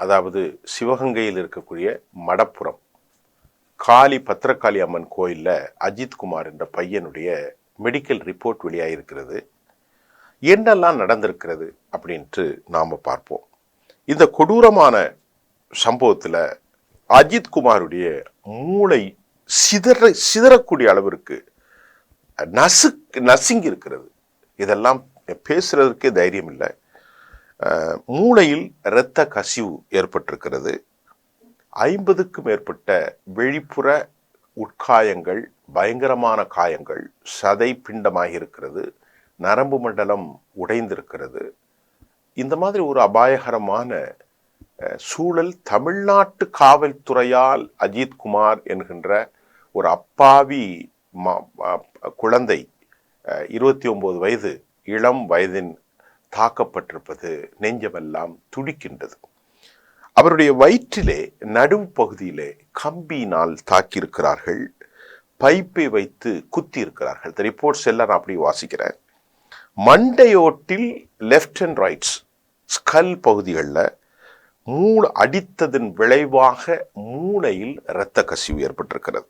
அதாவது சிவகங்கையில் இருக்கக்கூடிய மடப்புறம் காளி பத்திரகாளி அம்மன் கோயிலில் அஜித்குமார் என்ற பையனுடைய மெடிக்கல் ரிப்போர்ட் வெளியாகிருக்கிறது. என்னெல்லாம் நடந்திருக்கிறது அப்படின்ட்டு நாம் பார்ப்போம். இந்த கொடூரமான சம்பவத்தில் அஜித்குமாருடைய மூளை சிதறக்கூடிய அளவிற்கு நசுங்கி இருக்கிறது. இதெல்லாம் பேசுறதுக்கே தைரியம் இல்லை. மூளையில் இரத்த கசிவு ஏற்பட்டிருக்கிறது. 50க்கும் மேற்பட்ட வெளிப்புற உட்காயங்கள், பயங்கரமான காயங்கள், சதை பிண்டமாகி இருக்கிறது, நரம்பு மண்டலம் உடைந்திருக்கிறது. இந்த மாதிரி ஒரு அபாயகரமான சூழல் தமிழ்நாட்டு காவல்துறையால் அஜித்குமார் என்கின்ற ஒரு அப்பாவி குழந்தை 29 வயது இளம் வயதின் தாக்கப்பட்டிருப்பது நெஞ்சமெல்லாம் துடிக்கின்றது. அவருடைய வயிற்றிலே நடுவு பகுதியிலே கம்பியினால் தாக்கியிருக்கிறார்கள், பைப்பை வைத்து குத்தி இருக்கிறார்கள். இந்த ரிப்போர்ட்ஸ் எல்லாம் நான் அப்படி வாசிக்கிறேன். மண்டையோட்டில் லெஃப்ட் அண்ட் ரைட்ஸ் ஸ்கல் பகுதிகளில் அடித்ததன் விளைவாக மூளையில் இரத்த கசிவு ஏற்பட்டிருக்கிறது.